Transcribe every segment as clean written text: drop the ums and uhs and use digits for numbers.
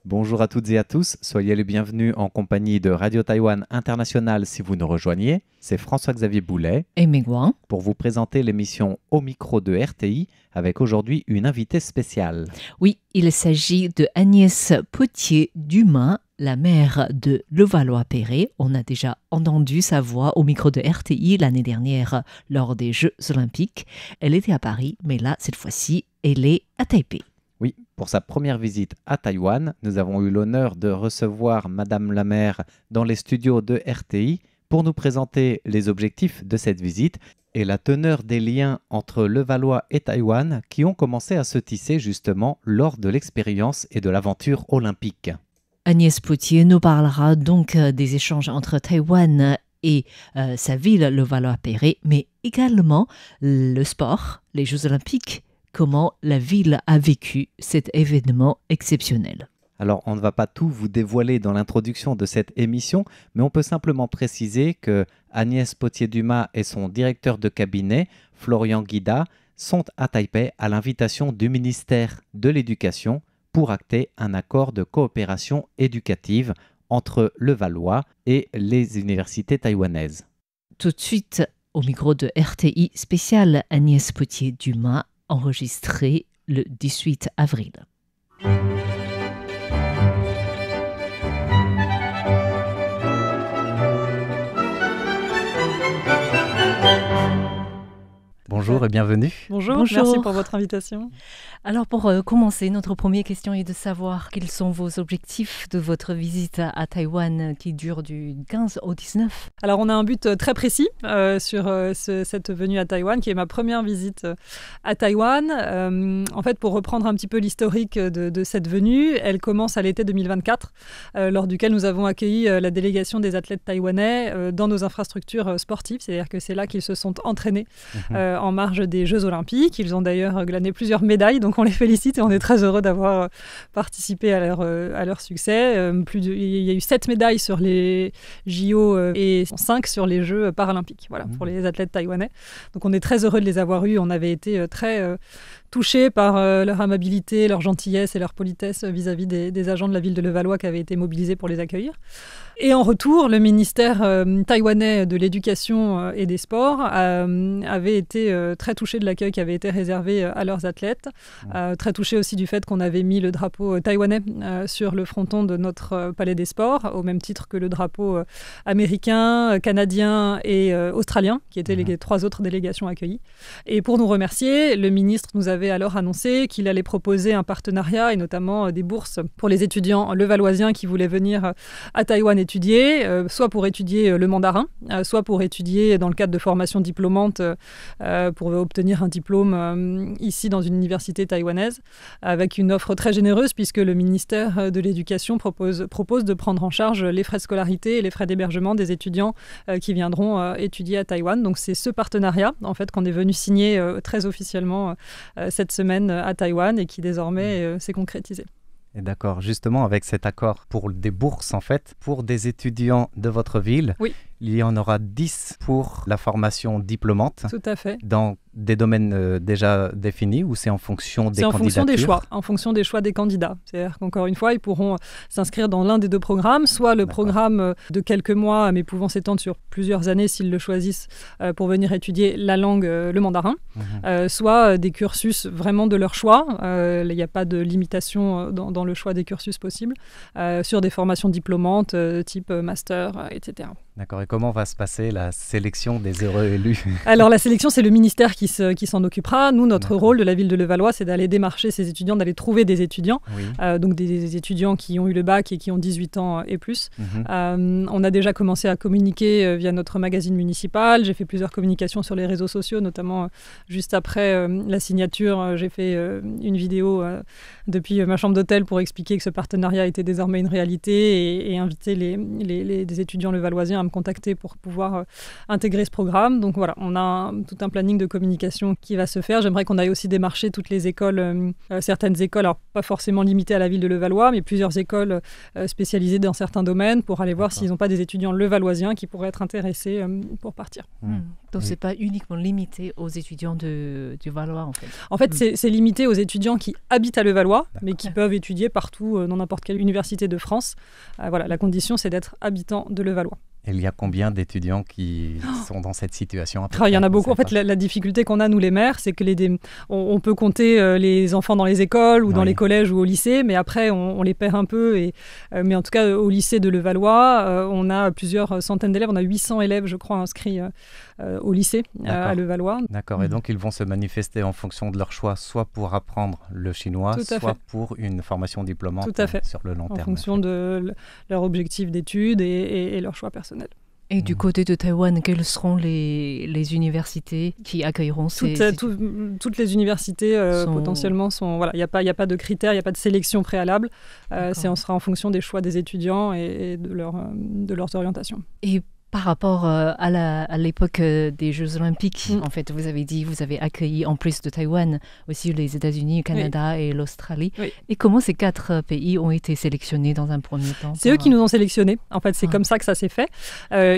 Bonjour à toutes et à tous, soyez les bienvenus en compagnie de Radio Taïwan International si vous nous rejoignez. C'est François-Xavier Boulet et Mengwang pour vous présenter l'émission Au micro de RTI avec aujourd'hui une invitée spéciale. Oui, il s'agit de Agnès Potier-Dumas, la mère de Levallois-Perret. On a déjà entendu sa voix au micro de RTI l'année dernière lors des Jeux Olympiques. Elle était à Paris, mais là, cette fois-ci, elle est à Taipei. Oui, pour sa première visite à Taïwan, nous avons eu l'honneur de recevoir Madame la maire dans les studios de RTI pour nous présenter les objectifs de cette visite et la teneur des liens entre Levallois et Taïwan qui ont commencé à se tisser justement lors de l'expérience et de l'aventure olympique. Agnès Potier nous parlera donc des échanges entre Taïwan et sa ville, Levallois-Perret, mais également le sport, les Jeux Olympiques, comment la ville a vécu cet événement exceptionnel. Alors, on ne va pas tout vous dévoiler dans l'introduction de cette émission, mais on peut simplement préciser que Agnès Potier-Dumas et son directeur de cabinet, Florian Guida, sont à Taipei à l'invitation du ministère de l'Éducation pour acter un accord de coopération éducative entre Levallois et les universités taïwanaises. Tout de suite, au micro de RTI spécial Agnès Potier-Dumas, enregistré le 18 avril. Bonjour et bienvenue. Bonjour, Bonjour. merci pour votre invitation. Alors pour commencer, notre première question est de savoir quels sont vos objectifs de votre visite à Taïwan qui dure du 15 au 19. Alors on a un but très précis sur cette venue à Taïwan, qui est ma première visite à Taïwan. En fait, pour reprendre un petit peu l'historique de cette venue, elle commence à l'été 2024, lors duquel nous avons accueilli la délégation des athlètes taïwanais dans nos infrastructures sportives. C'est-à-dire que c'est là qu'ils se sont entraînés en marge des Jeux Olympiques. Ils ont d'ailleurs glané plusieurs médailles, donc on les félicite et on est très heureux d'avoir participé à leur succès. Il y a eu 7 médailles sur les JO et 5 sur les Jeux paralympiques, voilà, pour les athlètes taïwanais. Donc on est très heureux de les avoir eus. On avait été très touchés par leur amabilité, leur gentillesse et leur politesse vis-à-vis des agents de la ville de Levallois qui avaient été mobilisés pour les accueillir. Et en retour, le ministère taïwanais de l'Éducation et des Sports avait été très touché de l'accueil qui avait été réservé à leurs athlètes, très touché aussi du fait qu'on avait mis le drapeau taïwanais sur le fronton de notre palais des sports, au même titre que le drapeau américain, canadien et australien, qui étaient les 3 autres délégations accueillies. Et pour nous remercier, le ministre nous avait alors annoncé qu'il allait proposer un partenariat et notamment des bourses pour les étudiants levalloisiens qui voulaient venir à Taïwan étudier, soit pour étudier le mandarin, soit pour étudier dans le cadre de formation diplômante pour obtenir un diplôme ici dans une université taïwanaise, avec une offre très généreuse puisque le ministère de l'Éducation propose de prendre en charge les frais de scolarité et les frais d'hébergement des étudiants qui viendront étudier à Taïwan. Donc c'est ce partenariat en fait qu'on est venu signer très officiellement cette semaine à Taïwan et qui désormais s'est concrétisé. Et d'accord, justement avec cet accord pour des bourses en fait, pour des étudiants de votre ville, oui. Il y en aura 10 pour la formation diplômante. Tout à fait. Dans des domaines déjà définis ou c'est en fonction des candidatures ? C'est en fonction des choix, en fonction des choix des candidats. C'est-à-dire qu'encore une fois, ils pourront s'inscrire dans l'un des 2 programmes, soit le programme de quelques mois, mais pouvant s'étendre sur plusieurs années s'ils le choisissent pour venir étudier la langue, le mandarin, soit des cursus vraiment de leur choix. Il n'y a pas de limitation dans le choix des cursus possibles, sur des formations diplômantes type master, etc. D'accord. Et comment va se passer la sélection des heureux élus ? Alors la sélection, c'est le ministère qui s'en occupera. Nous, notre rôle de la ville de Levallois, c'est d'aller démarcher ces étudiants, d'aller trouver des étudiants, donc des étudiants qui ont eu le bac et qui ont 18 ans et plus. On a déjà commencé à communiquer via notre magazine municipal. J'ai fait plusieurs communications sur les réseaux sociaux, notamment juste après la signature. J'ai fait une vidéo depuis ma chambre d'hôtel pour expliquer que ce partenariat était désormais une réalité et inviter des étudiants levalloisiens à me contacter pour pouvoir intégrer ce programme. Donc voilà, on a tout un planning de communication qui va se faire. J'aimerais qu'on aille aussi démarcher toutes les écoles, certaines écoles, alors pas forcément limitées à la ville de Levallois, mais plusieurs écoles spécialisées dans certains domaines pour aller voir s'ils n'ont pas des étudiants levalloisiens qui pourraient être intéressés pour partir. Donc c'est pas uniquement limité aux étudiants du Valois en fait. En fait, c'est limité aux étudiants qui habitent à Levallois, mais qui peuvent étudier partout dans n'importe quelle université de France. Voilà, la condition, c'est d'être habitant de Levallois. Il y a combien d'étudiants qui sont dans cette situation Il y en a beaucoup. En fait, la difficulté qu'on a, nous les maires, c'est que on peut compter les enfants dans les écoles ou dans les collèges ou au lycée, mais après, on les perd un peu. Mais en tout cas, au lycée de Levallois, on a plusieurs centaines d'élèves. On a 800 élèves, je crois, inscrits au lycée à Levallois. D'accord. Et donc, ils vont se manifester en fonction de leur choix, soit pour apprendre le chinois, soit pour une formation diplômante sur le long terme. En fonction de leur objectif d'études et leur choix personnel. Et du côté de Taïwan, quelles seront les universités qui accueilleront toutes les universités potentiellement sont... Voilà, il n'y a pas de critères, il n'y a pas de sélection préalable. On sera en fonction des choix des étudiants et de leurs orientations. Et par rapport à l'époque des Jeux Olympiques, en fait, vous avez dit, vous avez accueilli en plus de Taïwan aussi les États-Unis, le Canada et l'Australie. Oui. Et comment ces 4 pays ont été sélectionnés dans un premier temps? C'est eux qui nous ont sélectionnés. En fait, c'est comme ça que ça s'est fait.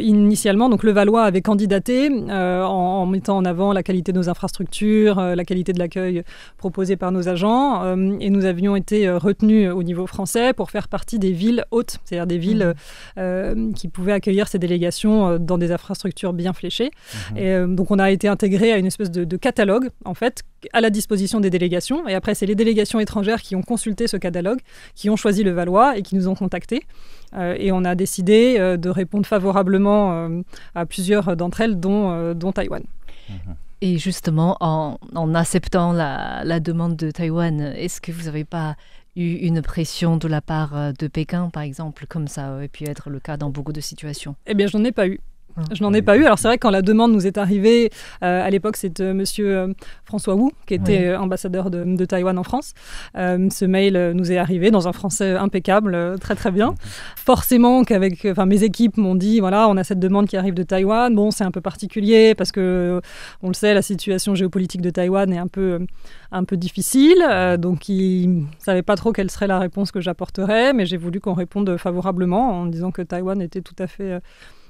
Initialement, donc Levallois avait candidaté en mettant en avant la qualité de nos infrastructures, la qualité de l'accueil proposé par nos agents. Et nous avions été retenus au niveau français pour faire partie des villes hautes, c'est-à-dire des villes qui pouvaient accueillir ces délégations dans des infrastructures bien fléchées. Et donc on a été intégré à une espèce de catalogue en fait à la disposition des délégations, et après c'est les délégations étrangères qui ont consulté ce catalogue, qui ont choisi Levallois et qui nous ont contactés, et on a décidé de répondre favorablement à plusieurs d'entre elles, dont Taïwan. Et justement, en acceptant la demande de Taïwan, est-ce que vous n'avez pas eu une pression de la part de Pékin, par exemple, comme ça aurait pu être le cas dans beaucoup de situations? Eh bien, je n'en ai pas eu. Je n'en ai pas eu. Alors c'est vrai que quand la demande nous est arrivée, à l'époque c'est monsieur François Wu qui était ambassadeur de Taïwan en France. Ce mail nous est arrivé dans un français impeccable, très très bien. Forcément mes équipes m'ont dit voilà, on a cette demande qui arrive de Taïwan. Bon, c'est un peu particulier parce que on le sait, la situation géopolitique de Taïwan est un peu difficile. Donc ils ne savaient pas trop quelle serait la réponse que j'apporterais, mais j'ai voulu qu'on réponde favorablement en disant que Taïwan était tout à fait...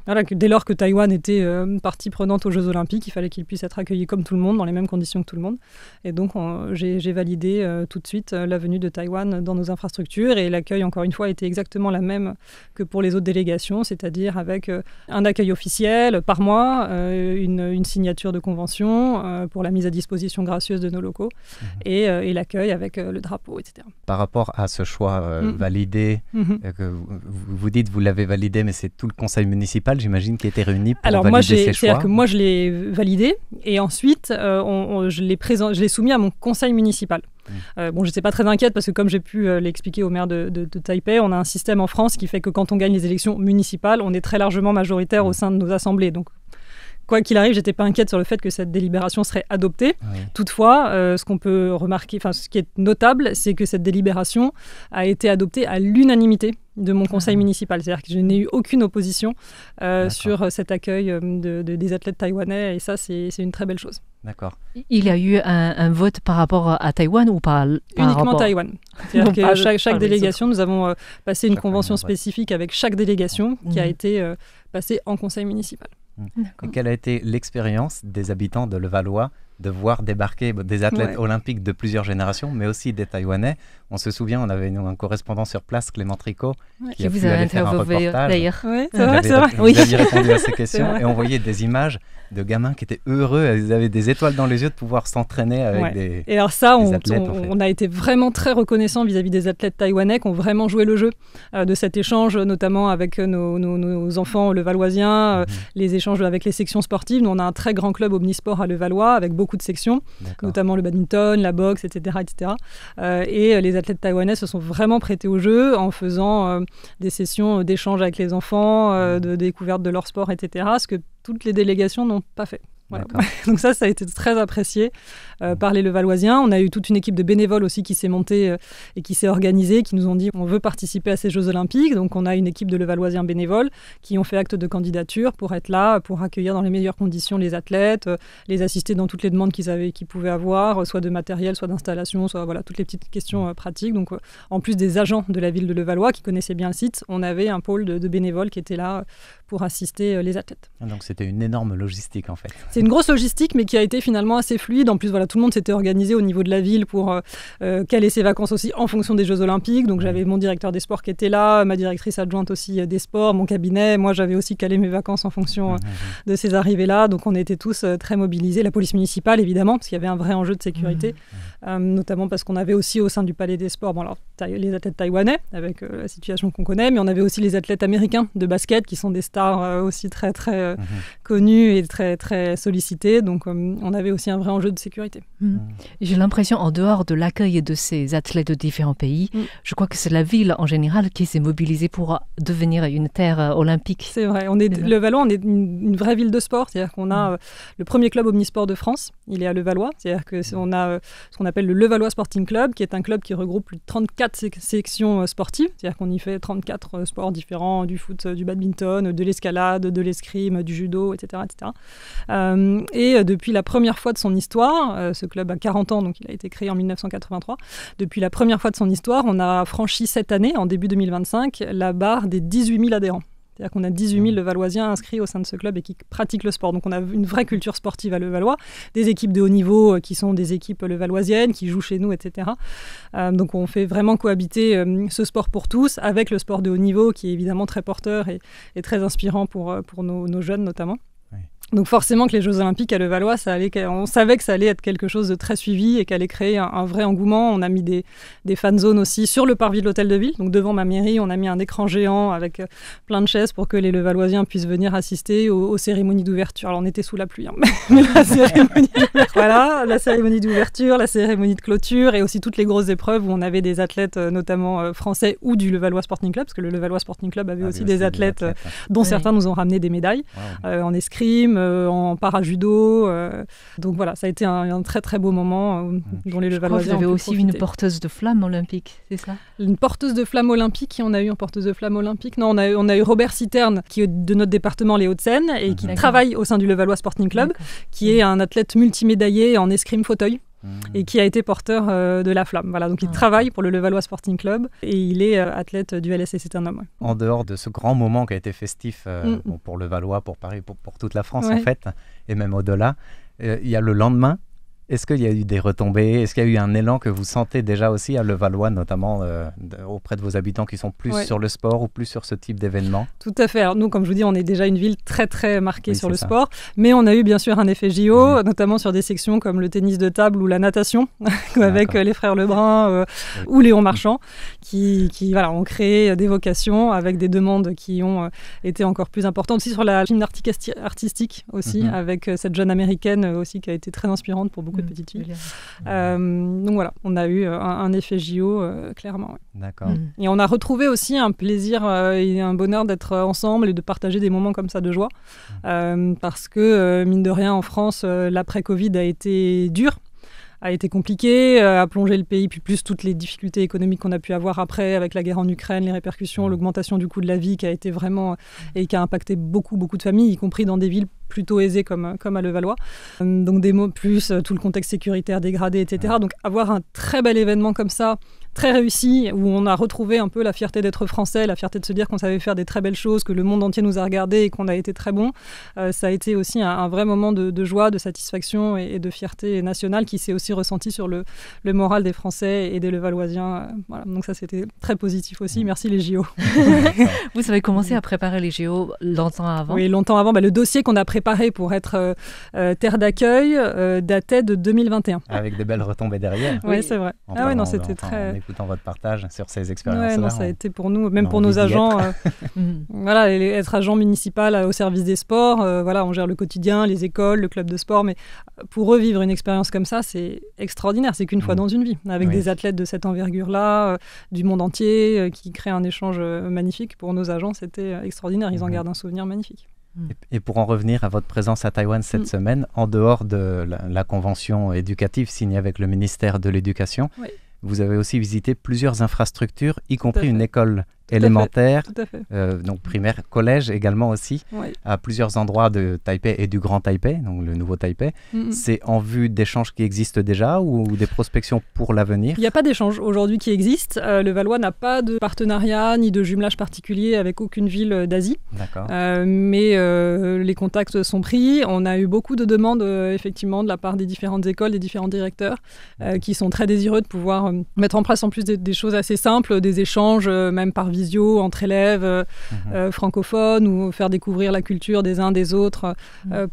Voilà, que dès lors que Taïwan était partie prenante aux Jeux Olympiques, il fallait qu'il puisse être accueilli comme tout le monde, dans les mêmes conditions que tout le monde. Et donc, j'ai validé tout de suite la venue de Taïwan dans nos infrastructures. Et l'accueil, encore une fois, était exactement la même que pour les autres délégations, c'est-à-dire avec un accueil officiel par mois, une signature de convention pour la mise à disposition gracieuse de nos locaux et l'accueil avec le drapeau, etc. Par rapport à ce choix validé, que vous dites vous l'avez validé, mais c'est tout le conseil municipal, j'imagine, qui a été réuni pour valider ces choix. C'est-à-dire que moi, je l'ai validé et ensuite, je l'ai soumis à mon conseil municipal. Je n'étais pas très inquiète parce que, comme j'ai pu l'expliquer au maire de Taipei, on a un système en France qui fait que quand on gagne les élections municipales, on est très largement majoritaire au sein de nos assemblées. Donc, quoi qu'il arrive, je n'étais pas inquiète sur le fait que cette délibération serait adoptée. Oui. Toutefois, ce qu'on peut remarquer, ce qui est notable, c'est que cette délibération a été adoptée à l'unanimité de mon conseil municipal. C'est-à-dire que je n'ai eu aucune opposition sur cet accueil des athlètes taïwanais, et ça, c'est une très belle chose. D'accord. Il y a eu un vote par rapport à Taïwan ou par Uniquement Taïwan. C'est-à-dire que chaque délégation, nous avons passé une convention spécifique avec chaque délégation qui a été passée en conseil municipal. Et quelle a été l'expérience des habitants de Levallois de voir débarquer des athlètes olympiques de plusieurs générations, mais aussi des Taïwanais? On se souvient, on avait un correspondant sur place, Clément Tricot, qui a pu aller faire un reportage. D'ailleurs. Oui, c'est vrai. Vous aviez répondu à ces questions et on voyait des images de gamins qui étaient heureux, ils avaient des étoiles dans les yeux de pouvoir s'entraîner avec des Et alors ça, des athlètes. On a été vraiment très reconnaissants vis-à-vis des athlètes taïwanais qui ont vraiment joué le jeu de cet échange, notamment avec nos enfants levalloisiens, les échanges avec les sections sportives. Nous, on a un très grand club omnisport à Levallois avec beaucoup de sections, notamment le badminton, la boxe, etc. Et les athlètes taïwanais se sont vraiment prêtés au jeu en faisant des sessions d'échange avec les enfants, de découverte de leur sport, etc. Ce que toutes les délégations n'ont pas fait. Voilà. Donc ça a été très apprécié. par les Levalloisiens. On a eu toute une équipe de bénévoles aussi qui s'est montée et qui s'est organisée, qui nous ont dit on veut participer à ces Jeux Olympiques. Donc on a une équipe de Levalloisiens bénévoles qui ont fait acte de candidature pour être là, pour accueillir dans les meilleures conditions les athlètes, les assister dans toutes les demandes qu'ils pouvaient avoir, soit de matériel, soit d'installation, soit voilà, toutes les petites questions pratiques. Donc en plus des agents de la ville de Levallois qui connaissaient bien le site, on avait un pôle de bénévoles qui était là pour assister les athlètes. Donc c'était une énorme logistique en fait. C'est une grosse logistique mais qui a été finalement assez fluide. En plus voilà, tout le monde s'était organisé au niveau de la ville pour caler ses vacances aussi en fonction des Jeux Olympiques. Donc j'avais mon directeur des sports qui était là, ma directrice adjointe aussi des sports, mon cabinet. Moi j'avais aussi calé mes vacances en fonction de ces arrivées-là. Donc on était tous très mobilisés. La police municipale évidemment parce qu'il y avait un vrai enjeu de sécurité, notamment parce qu'on avait aussi au sein du Palais des Sports les athlètes taïwanais avec la situation qu'on connaît, mais on avait aussi les athlètes américains de basket qui sont des stars aussi très très connus et très très sollicités. Donc on avait aussi un vrai enjeu de sécurité. J'ai l'impression, en dehors de l'accueil de ces athlètes de différents pays, je crois que c'est la ville en général qui s'est mobilisée pour devenir une terre olympique. C'est vrai. Levallois, on est une vraie ville de sport. C'est-à-dire qu'on a le premier club omnisport de France. Il est à Levallois. C'est-à-dire qu'on a ce qu'on appelle le Levallois Sporting Club, qui est un club qui regroupe plus de 34 sections sportives. C'est-à-dire qu'on y fait 34 sports différents, du foot, du badminton, de l'escalade, de l'escrime, du judo, etc. etc. Et depuis la première fois de son histoire, ce club a 40 ans, donc il a été créé en 1983. Depuis la première fois de son histoire, on a franchi cette année, en début 2025, la barre des 18 000 adhérents. C'est-à-dire qu'on a 18 000 Levalloisiens inscrits au sein de ce club et qui pratiquent le sport. Donc on a une vraie culture sportive à Levallois, des équipes de haut niveau qui sont des équipes levalloisiennes, qui jouent chez nous, etc. Donc on fait vraiment cohabiter ce sport pour tous avec le sport de haut niveau qui est évidemment très porteur et très inspirant pour nos jeunes notamment. Donc forcément que les Jeux Olympiques à Levallois, on savait que ça allait être quelque chose de très suivi et qu'allait créer un vrai engouement. On a mis des fan zones aussi sur le parvis de l'hôtel de ville. Donc devant ma mairie, on a mis un écran géant avec plein de chaises pour que les Levalloisiens puissent venir assister aux cérémonies d'ouverture. Alors on était sous la pluie, mais la cérémonie d'ouverture, la cérémonie de clôture et aussi toutes les grosses épreuves où on avait des athlètes notamment français ou du Levallois Sporting Club, parce que le Levallois Sporting Club avait aussi des athlètes dont certains nous ont ramené des médailles en escrime, en para-judo. Donc voilà, ça a été un très très beau moment dont les Levalloisiens ont pu aussi profiter. une porteuse de flamme olympique, c'est ça? Une porteuse de flamme olympique, qui on a eu en porteuse de flamme olympique? Non, on a eu Robert Citerne, qui est de notre département, les Hauts-de-Seine, et qui travaille au sein du Levallois Sporting Club, qui est un athlète multimédaillé en escrime fauteuil. Et qui a été porteur de la flamme. Voilà, donc il travaille pour le Levallois Sporting Club et il est athlète du LSC, c'est un homme. En dehors de ce grand moment qui a été festif pour Levallois, pour Paris, pour toute la France en fait, et même au-delà, il y a le lendemain. Est-ce qu'il y a eu des retombées? Est-ce qu'il y a eu un élan que vous sentez déjà aussi à Levallois, notamment auprès de vos habitants qui sont plus sur le sport ou plus sur ce type d'événement? Tout à fait. Alors nous, comme je vous dis, on est déjà une ville très très marquée sur le sport, mais on a eu bien sûr un effet JO, notamment sur des sections comme le tennis de table ou la natation, avec les frères Lebrun ou Léon Marchand, qui ont créé des vocations avec des demandes qui ont été encore plus importantes. Aussi sur la gymnastique artistique aussi, avec cette jeune américaine aussi qui a été très inspirante pour beaucoup de petites filles. Donc voilà, on a eu un effet JO clairement. Ouais. D'accord. Et on a retrouvé aussi un plaisir et un bonheur d'être ensemble et de partager des moments comme ça de joie. Parce que, mine de rien, en France, l'après-Covid a été dur. A été compliqué, a plongé le pays, puis plus toutes les difficultés économiques qu'on a pu avoir après, avec la guerre en Ukraine, les répercussions, l'augmentation du coût de la vie qui a été vraiment, et qui a impacté beaucoup de familles, y compris dans des villes plutôt aisées comme à Levallois. Donc des mots plus, tout le contexte sécuritaire dégradé, etc. Donc avoir un très bel événement comme ça, très réussi, où on a retrouvé un peu la fierté d'être français, la fierté de se dire qu'on savait faire des très belles choses, que le monde entier nous a regardés et qu'on a été très bon. Ça a été aussi un vrai moment de joie, de satisfaction et de fierté nationale qui s'est aussi ressenti sur le moral des Français et des Levalloisiens. Voilà. Donc ça, c'était très positif aussi. Merci les JO. Vous avez commencé à préparer les JO longtemps avant? Oui, longtemps avant. Le dossier qu'on a préparé pour être terre d'accueil datait de 2021. Avec des belles retombées derrière. Oui, c'est vrai. C'était très... écoutant votre partage sur ces expériences-là. Ouais, ça a été pour nous, même pour nos agents, être agent municipal au service des sports, on gère le quotidien, les écoles, le club de sport, mais pour revivre une expérience comme ça, c'est extraordinaire, c'est qu'une fois dans une vie, avec des athlètes de cette envergure-là, du monde entier, qui créent un échange magnifique. Pour nos agents, c'était extraordinaire, ils en gardent un souvenir magnifique. Et pour en revenir à votre présence à Taïwan cette semaine, en dehors de la convention éducative signée avec le ministère de l'Éducation, vous avez aussi visité plusieurs infrastructures, y compris une école élémentaire, donc primaire, collège également aussi, à plusieurs endroits de Taipei et du Grand Taipei, donc le nouveau Taipei. C'est en vue d'échanges qui existent déjà ou des prospections pour l'avenir? Il n'y a pas d'échange aujourd'hui qui existe. Le Valois n'a pas de partenariat ni de jumelage particulier avec aucune ville d'Asie. Mais les contacts sont pris. On a eu beaucoup de demandes effectivement de la part des différentes écoles, des différents directeurs qui sont très désireux de pouvoir mettre en place en plus des choses assez simples, des échanges même par visio entre élèves francophones ou faire découvrir la culture des uns des autres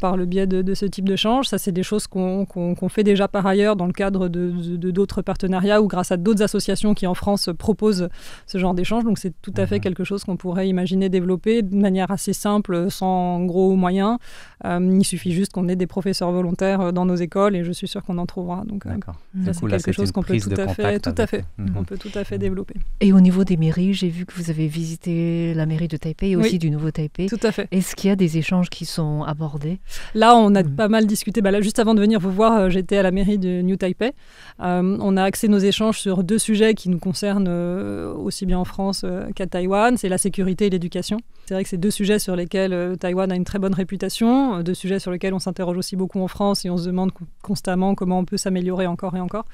par le biais de ce type d'échange. Ça, c'est des choses qu'on fait déjà par ailleurs dans le cadre de d'autres partenariats ou grâce à d'autres associations qui en France proposent ce genre d'échange. Donc c'est tout à fait quelque chose qu'on pourrait imaginer développer de manière assez simple, sans gros moyens. Il suffit juste qu'on ait des professeurs volontaires dans nos écoles et je suis sûre qu'on en trouvera. Donc ça, c'est quelque chose qu'on peut tout à fait développer. Et au niveau des mairies, j'ai vu que vous avez visité la mairie de Taipei et aussi du Nouveau Taipei. Tout à fait. Est-ce qu'il y a des échanges qui sont abordés? Là, on a pas mal discuté. Là, juste avant de venir vous voir, j'étais à la mairie de New Taipei. On a axé nos échanges sur 2 sujets qui nous concernent aussi bien en France qu'à Taïwan. C'est la sécurité et l'éducation. C'est vrai que c'est 2 sujets sur lesquels Taïwan a une très bonne réputation, 2 sujets sur lesquels on s'interroge aussi beaucoup en France et on se demande constamment comment on peut s'améliorer encore et encore.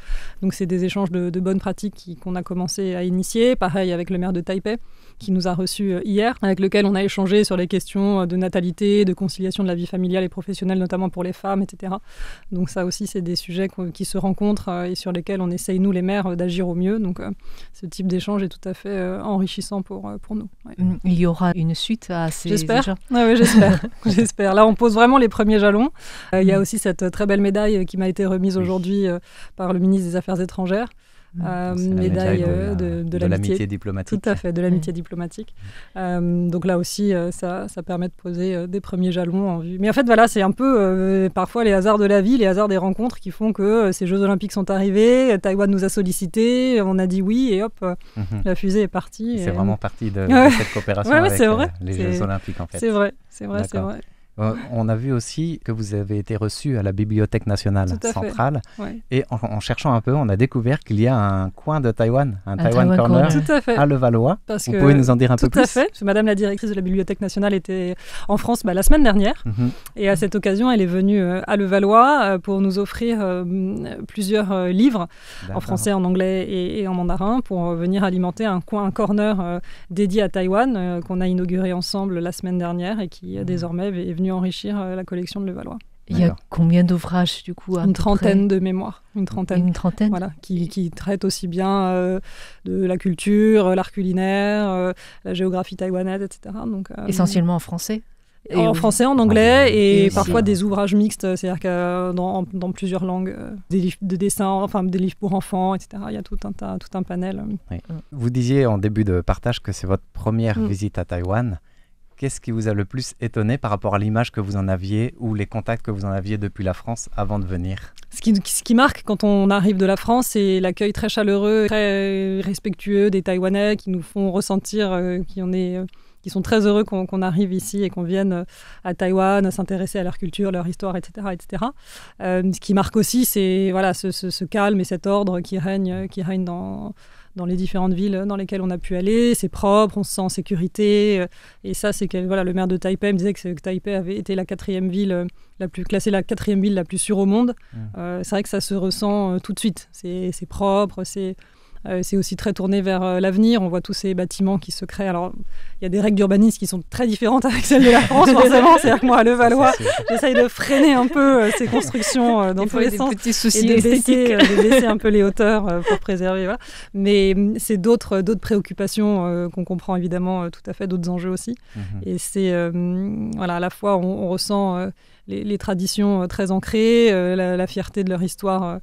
Donc c'est des échanges de bonnes pratiques qu'on a commencé à initier. Pareil avec le maire de Taipei qui nous a reçus hier, avec lequel on a échangé sur les questions de natalité, de conciliation de la vie familiale et professionnelle, notamment pour les femmes, etc. Donc ça aussi, c'est des sujets qui se rencontrent et sur lesquels on essaye, nous les maires, d'agir au mieux. Donc ce type d'échange est tout à fait enrichissant pour nous. Il y aura une suite à ces échanges? Oui, j'espère. J'espère. Là, on pose vraiment les premiers jalons. Il y a aussi cette très belle médaille qui m'a été remise aujourd'hui par le ministre des Affaires étrangères. Médaille de l'amitié diplomatique. Tout à fait, de l'amitié diplomatique. Donc là aussi, ça permet de poser des premiers jalons en vue. Mais en fait, voilà, c'est un peu parfois les hasards de la vie, les hasards des rencontres qui font que ces Jeux Olympiques sont arrivés, Taïwan nous a sollicités, on a dit oui et hop, la fusée est partie. C'est vraiment partie de cette coopération avec les Jeux Olympiques en fait. C'est vrai. On a vu aussi que vous avez été reçu à la Bibliothèque nationale centrale. Et en cherchant un peu, on a découvert qu'il y a un coin de Taïwan, un Taïwan Corner à Levallois. Vous pouvez nous en dire un peu plus? Tout à fait. Parce que Madame la directrice de la Bibliothèque nationale était en France la semaine dernière. Et à cette occasion, elle est venue à Levallois pour nous offrir plusieurs livres en français, en anglais et en mandarin pour venir alimenter un corner dédié à Taïwan qu'on a inauguré ensemble la semaine dernière et qui désormais est venu enrichir la collection de Levallois. Il y a combien d'ouvrages du coup? Une trentaine de mémoires. Une trentaine. Voilà, qui traitent aussi bien de la culture, l'art culinaire, la géographie taïwanaise, etc. Donc, essentiellement en français? En français, en anglais et parfois des ouvrages mixtes, c'est-à-dire que dans plusieurs langues, des livres de dessin, enfin des livres pour enfants, etc. Il y a tout un panel. Vous disiez en début de partage que c'est votre première visite à Taïwan. Qu'est-ce qui vous a le plus étonné par rapport à l'image que vous en aviez ou les contacts que vous en aviez depuis la France avant de venir? Ce qui marque quand on arrive de la France, c'est l'accueil très chaleureux, très respectueux des Taïwanais qui nous font ressentir qui sont très heureux qu'on arrive ici et qu'on vienne à Taïwan s'intéresser à leur culture, leur histoire, etc. etc. Ce qui marque aussi, c'est ce calme et cet ordre qui règne dans les différentes villes dans lesquelles on a pu aller. C'est propre, on se sent en sécurité. Et ça, c'est que le maire de Taipei me disait que Taipei avait été la 4e ville classée la 4e ville la plus sûre au monde. C'est vrai que ça se ressent tout de suite. C'est propre, c'est aussi très tourné vers l'avenir. On voit tous ces bâtiments qui se créent. Alors, il y a des règles d'urbanisme qui sont très différentes avec celles de la France, forcément. C'est-à-dire que moi, à Levallois, j'essaye de freiner un peu ces constructions dans tous les sens. Petits soucis et de baisser un peu les hauteurs pour préserver. Voilà. Mais c'est d'autres préoccupations qu'on comprend évidemment tout à fait, d'autres enjeux aussi. Et c'est, à la fois, on ressent les traditions très ancrées, la fierté de leur histoire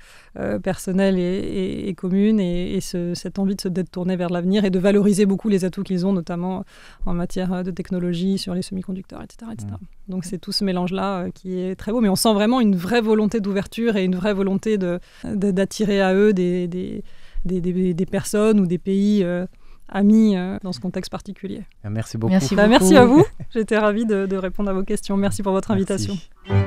personnelle et commune, et cette envie d'être tournée vers l'avenir et de valoriser beaucoup les atouts qu'ils ont, notamment en matière de technologie, sur les semi-conducteurs, etc. Donc c'est tout ce mélange-là qui est très beau, mais on sent vraiment une vraie volonté d'ouverture et une vraie volonté d'attirer à eux des personnes ou des pays amis dans ce contexte particulier. Merci beaucoup. Merci Merci à vous. J'étais ravie de répondre à vos questions. Merci pour votre invitation. Merci.